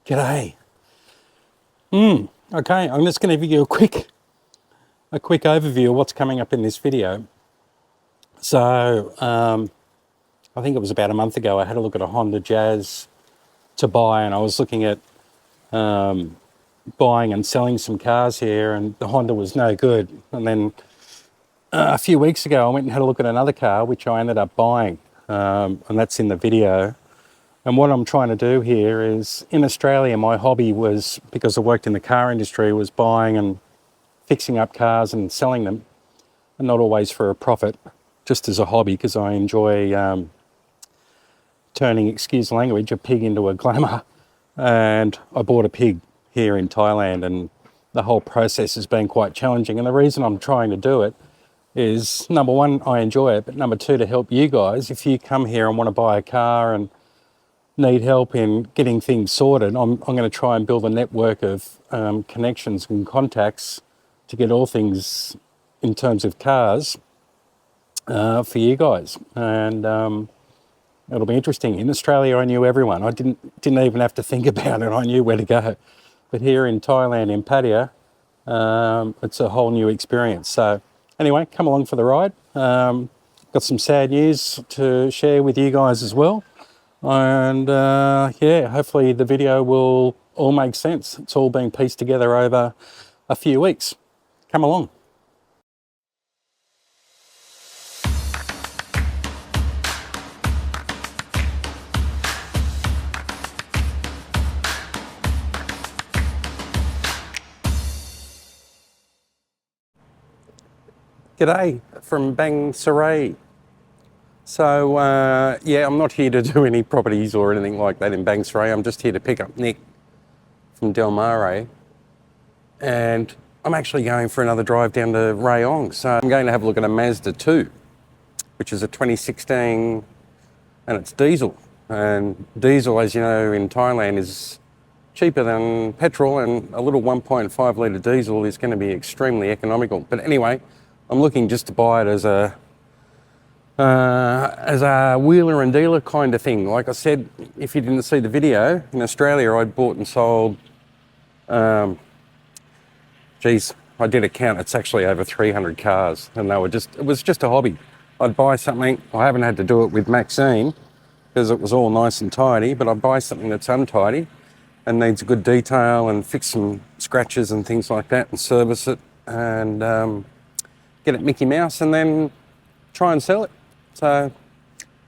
G'day. Okay, I'm just going to give you a quick overview of what's coming up in this video. So, I think it was about a month ago, I had a look at a Honda Jazz to buy, and I was looking at buying and selling some cars here, and the Honda was no good. And then a few weeks ago, I went and had a look at another car, which I ended up buying, and that's in the video. And what I'm trying to do here is, in Australia, my hobby was, because I worked in the car industry, was buying and fixing up cars and selling them, and not always for a profit, just as a hobby, because I enjoy turning, excuse the language, a pig into a glamour. And I bought a pig here in Thailand, and the whole process has been quite challenging. And the reason I'm trying to do it is, number one, I enjoy it, but number two, to help you guys. If you come here and want to buy a car and need help in getting things sorted, I'm going to try and build a network of connections and contacts to get all things in terms of cars for you guys. And it'll be interesting. In Australia, I knew everyone. I didn't even have to think about it. I knew where to go. But here in Thailand, in Pattaya, it's a whole new experience. So anyway, come along for the ride. Got some sad news to share with you guys as well. And yeah, hopefully the video will all make sense. It's all been pieced together over a few weeks. Come along. G'day from Bang Sarai. So yeah, I'm not here to do any properties or anything like that in Bang Sarai. I'm just here to pick up Nick from Del Mar, and I'm actually going for another drive down to Rayong. So I'm going to have a look at a Mazda 2, which is a 2016, and it's diesel. And diesel, as you know, in Thailand is cheaper than petrol, and a little 1.5 litre diesel is going to be extremely economical. But anyway, I'm looking just to buy it as a wheeler and dealer kind of thing. Like I said, if you didn't see the video, in Australia I'd bought and sold, geez, I did a count, it's actually over 300 cars, and it was just a hobby. I'd buy something, I haven't had to do it with Maxine because it was all nice and tidy, but I'd buy something that's untidy and needs a good detail and fix some scratches and things like that and service it and get it Mickey Mouse and then try and sell it. So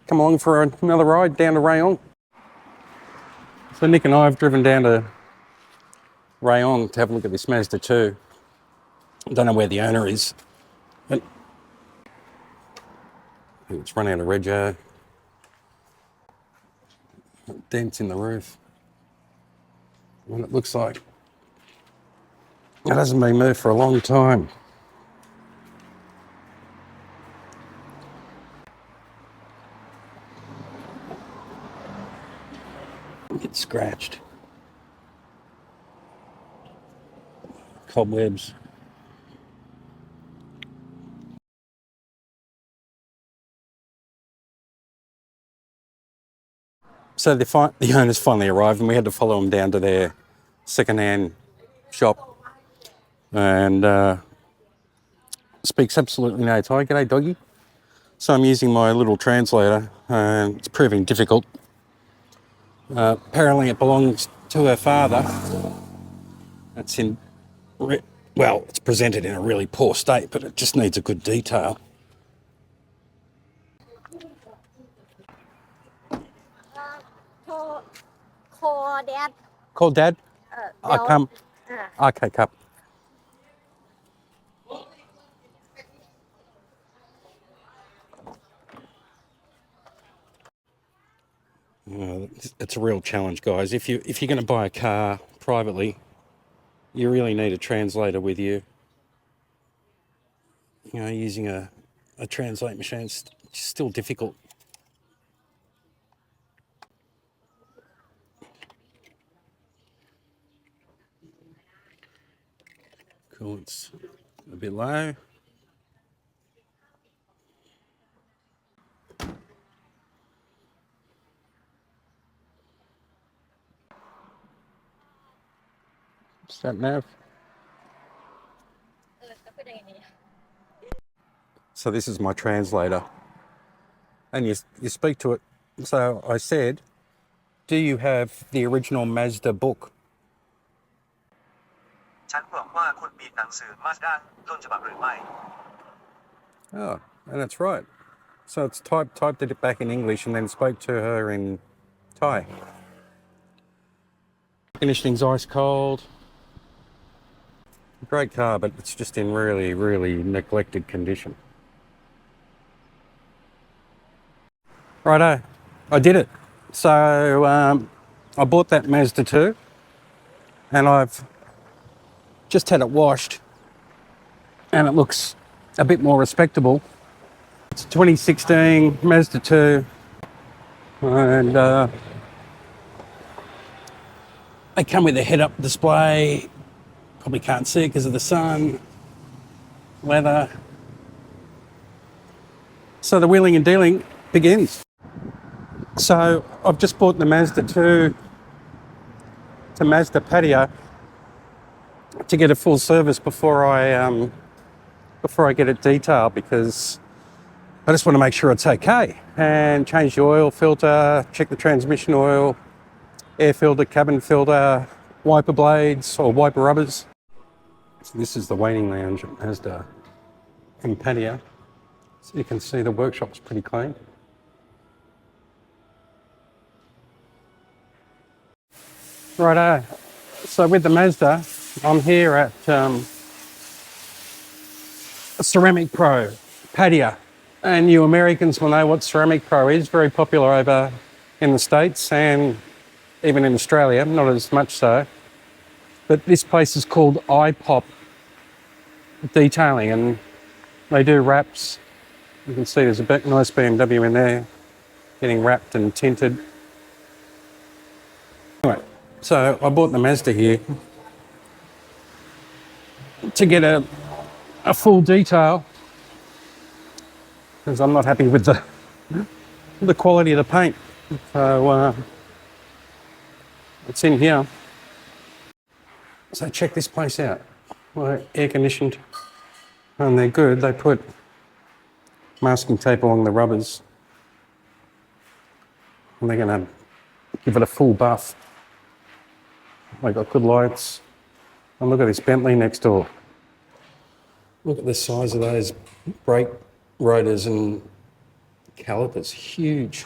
come along for another ride down to Rayong. So Nick and I have driven down to Rayong to have a look at this Mazda 2. I don't know where the owner is. But I think it's run out of rego. Dents in the roof. And it looks like it hasn't been moved for a long time. Get scratched. Cobwebs. So the owners finally arrived, and we had to follow them down to their second-hand shop. And speaks absolutely no Thai. G'day, doggy. So I'm using my little translator, and it's proving difficult. Apparently it belongs to her father. It's it's presented in a really poor state, but it just needs a good detail. Call Dad. Call Dad? I come. Okay, cup. It's a real challenge, guys. If you're going to buy a car privately, you really need a translator with you. You know, using a translate machine is still difficult. Cool, it's a bit low. Sat nav. จะเป็นอย่างนี้ So this is my translator. And you speak to it. So I said, do you have the original Mazda book? ฉันบอกว่าคุณมีหนังสือ Mazda ต้นฉบับหรือไม่ Oh, and that's right. So it's typed it back in English and then spoke to her in Thai. Conditioning's ice cold. Great car, but it's just in really, really neglected condition. Righto, I did it. So I bought that Mazda 2 and I've just had it washed and it looks a bit more respectable. It's a 2016 Mazda 2 and they come with a head-up display. Probably can't see it because of the sun, weather. So the wheeling and dealing begins. So I've just bought the Mazda 2 to Mazda Pattaya to get a full service before I get it detailed, because I just want to make sure it's okay and change the oil filter, check the transmission oil, air filter, cabin filter, wiper blades or wiper rubbers. So this is the waiting lounge at Mazda in Pattaya. So you can see the workshop's pretty clean. Righto. So with the Mazda, I'm here at Ceramic Pro, Pattaya. And you Americans will know what Ceramic Pro is. Very popular over in the States and even in Australia, not as much so. But this place is called iPOP Detailing, and they do wraps. You can see there's a nice BMW in there, getting wrapped and tinted. Anyway, so I bought the Mazda here to get a full detail, because I'm not happy with the quality of the paint. So it's in here. So check this place out. Well, air conditioned, and they're good. They put masking tape along the rubbers, and they're going to give it a full buff. They got good lights. And look at this Bentley next door. Look at the size of those brake rotors and calipers. Huge.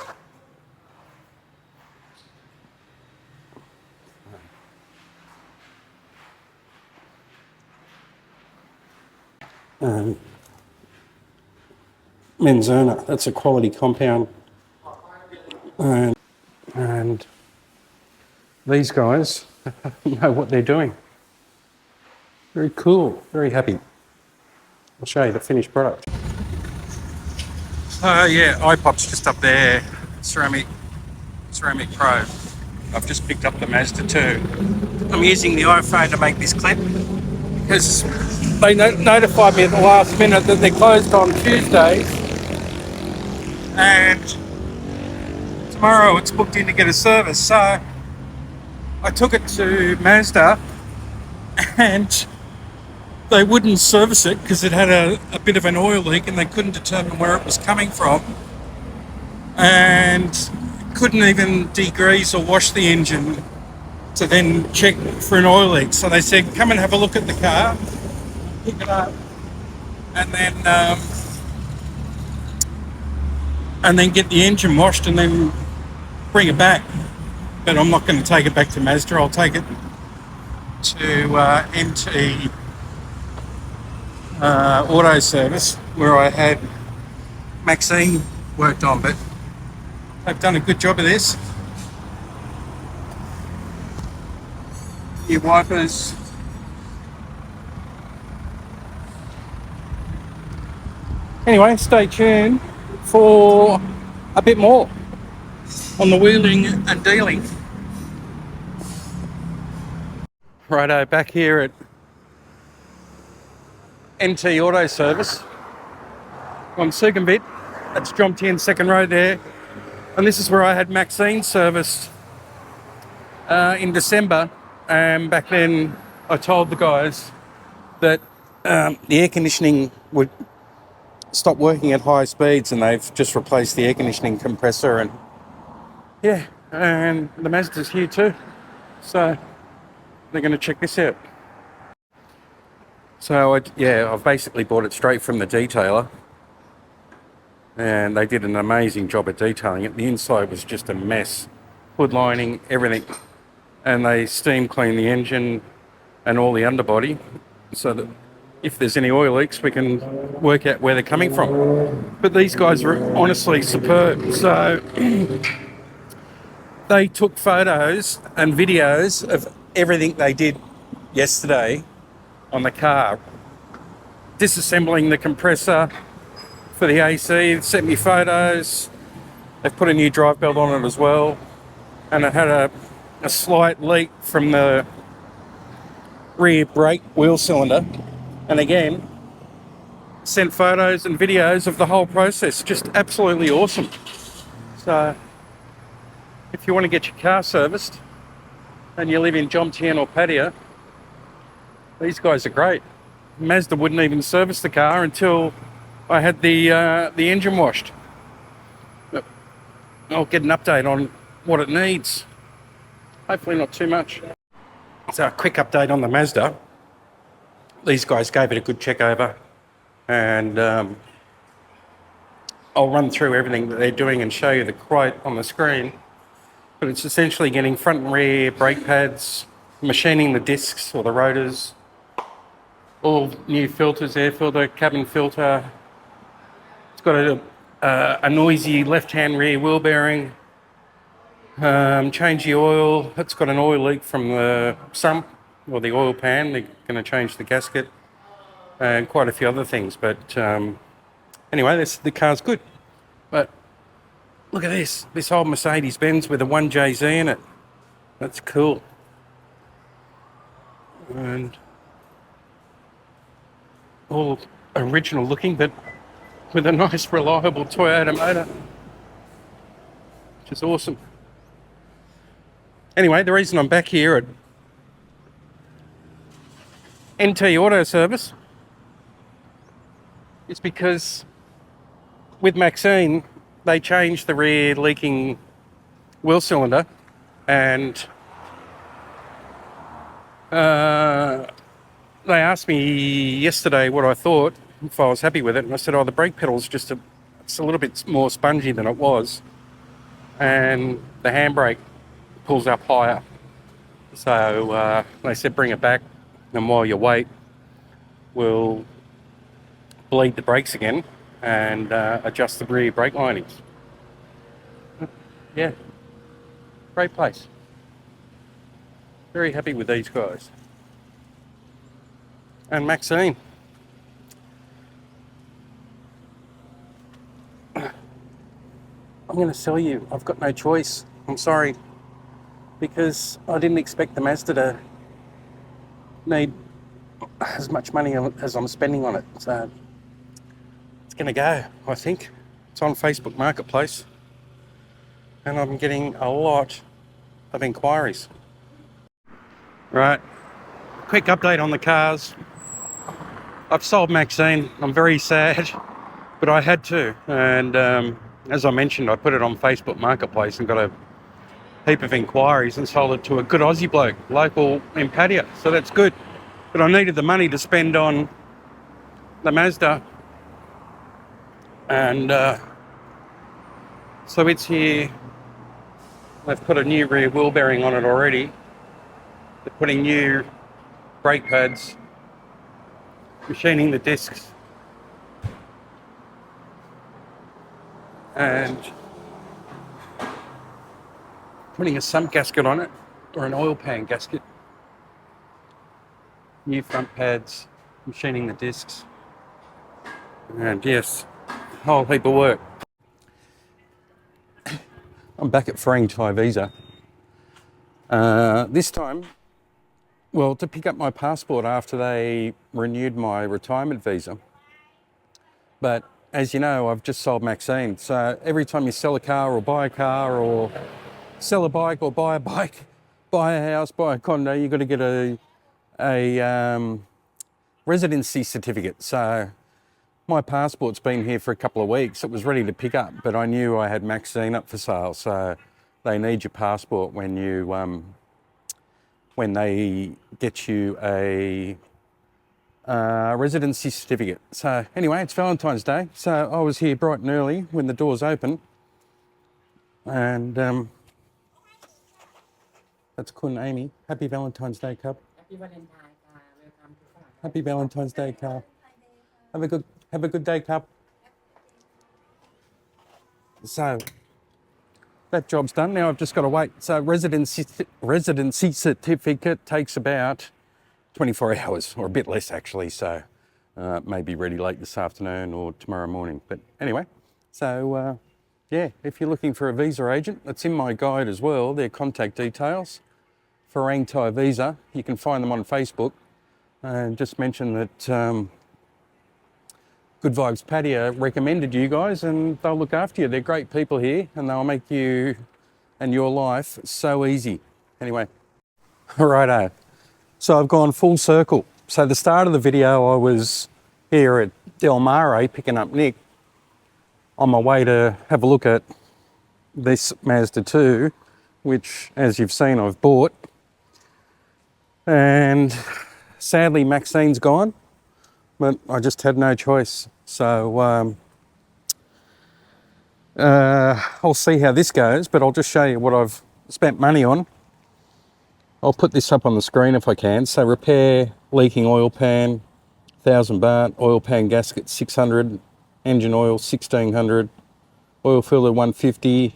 Menzona, that's a quality compound. And these guys know what they're doing. Very cool, very happy. I'll show you the finished product. Yeah, iPop's just up there, Ceramic Pro. I've just picked up the Mazda 2. I'm using the iPhone to make this clip because they notified me at the last minute that they're closed on Tuesdays, and tomorrow it's booked in to get a service. So I took it to Mazda and they wouldn't service it because it had a bit of an oil leak and they couldn't determine where it was coming from, and couldn't even degrease or wash the engine to then check for an oil leak. So they said, come and have a look at the car, pick it up, and then get the engine washed and then bring it back. But I'm not going to take it back to Mazda. I'll take it to MT Auto Service, where I had Maxine worked on, but they've done a good job of this. New wipers. Anyway, stay tuned for a bit more on the wheeling and dealing. Righto, back here at NT Auto Service on Sukhumvit. That's Jomtien, second row there. And this is where I had Maxine serviced in December. And back then I told the guys that the air conditioning would stop working at high speeds, and they've just replaced the air conditioning compressor, and yeah, and the Mazda's here too, so they're going to check this out. So I've basically bought it straight from the detailer, and they did an amazing job at detailing it. The inside was just a mess, hood lining, everything, and they steam cleaned the engine and all the underbody, so that if there's any oil leaks, we can work out where they're coming from. But these guys were honestly superb. So they took photos and videos of everything they did yesterday on the car, disassembling the compressor for the AC, sent me photos. They've put a new drive belt on it as well, and it had a slight leak from the rear brake wheel cylinder, and again sent photos and videos of the whole process. Just absolutely awesome. So if you want to get your car serviced and you live in Jomtien or Pattaya, these guys are great. Mazda wouldn't even service the car until I had the engine washed. But I'll get an update on what it needs. Hopefully not too much. So a quick update on the Mazda. These guys gave it a good check over, and I'll run through everything that they're doing and show you the quote on the screen. But it's essentially getting front and rear brake pads, machining the discs or the rotors, all new filters, air filter, cabin filter. It's got a noisy left-hand rear wheel bearing. Change the oil. It's got an oil leak from the sump or the oil pan. They're going to change the gasket and quite a few other things. But anyway, the car's good. But look at this old Mercedes-Benz with a 1JZ in it. That's cool. And all original looking, but with a nice reliable Toyota motor, which is awesome. Anyway, the reason I'm back here at NT Auto Service is because with Maxine, they changed the rear leaking wheel cylinder, and they asked me yesterday what I thought, if I was happy with it, and I said, the brake pedal's it's a little bit more spongy than it was, and the handbrake pulls up higher. So they said bring it back, and while you wait, we'll bleed the brakes again and adjust the rear brake linings. Yeah, great place. Very happy with these guys. And Maxine. I'm going to sell you. I've got no choice. I'm sorry. Because I didn't expect the Mazda to need as much money as I'm spending on it. So it's going to go, I think. It's on Facebook Marketplace. And I'm getting a lot of inquiries. Right. Quick update on the cars. I've sold Maxine. I'm very sad, but I had to. And as I mentioned, I put it on Facebook Marketplace and got a heap of inquiries and sold it to a good Aussie bloke, local in Pattaya. So that's good. But I needed the money to spend on the Mazda. And so it's here. They've put a new rear wheel bearing on it already. They're putting new brake pads, machining the discs, and putting a sump gasket on it, or an oil pan gasket. New front pads, machining the discs, and yes, a whole heap of work. I'm back at Ferang Thai Visa. This time, well, to pick up my passport after they renewed my retirement visa. But as you know, I've just sold Maxine. So every time you sell a car or buy a car or sell a bike or buy a bike, buy a house, buy a condo, you've got to get a a residency certificate. So my passport's been here for a couple of weeks. It was ready to pick up, but I knew I had Maxine up for sale. So they need your passport when you when they get you a residency certificate. So anyway, it's Valentine's Day. So I was here bright and early when the doors open, and that's Kun Amy. Happy Valentine's Day, Cub. Happy Valentine ค่ะ Welcome to ฝรั่ง Happy Valentine's Day, Cub. Have a good day, Cub. So that job's done. Now I've just got to wait. So residency certificate takes about 24 hours, or a bit less actually. So maybe ready late this afternoon or tomorrow morning. But anyway, so yeah, if you're looking for a visa agent, that's in my guide as well. Their contact details. Farang Thai Visa. You can find them on Facebook. And just mention that Good Vibes Pattaya recommended you guys, and they'll look after you. They're great people here, and they'll make you and your life so easy. Anyway, righto. So I've gone full circle. So the start of the video, I was here at Del Mare picking up Nick on my way to have a look at this Mazda 2, which, as you've seen, I've bought. And sadly, Maxine's gone, but I just had no choice. So I'll see how this goes, but I'll just show you what I've spent money on. I'll put this up on the screen if I can. So repair leaking oil pan, 1,000 baht, oil pan gasket 600, engine oil 1,600, oil filter 150,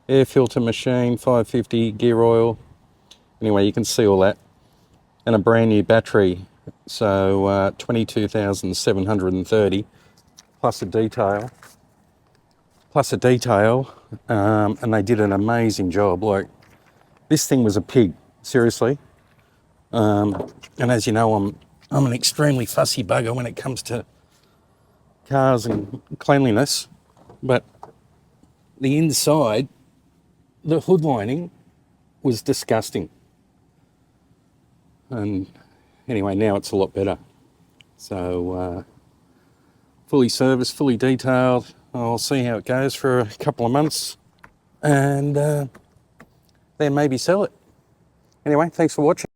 air filter machine 550, gear oil. Anyway, you can see all that. And a brand new battery, so 22,730 plus a detail. And they did an amazing job. Like, this thing was a pig, seriously. And as you know, I'm an extremely fussy bugger when it comes to cars and cleanliness. But the inside, the hood lining was disgusting. And anyway, now it's a lot better. So fully serviced, fully detailed. I'll see how it goes for a couple of months, and then maybe sell it. Anyway, thanks for watching.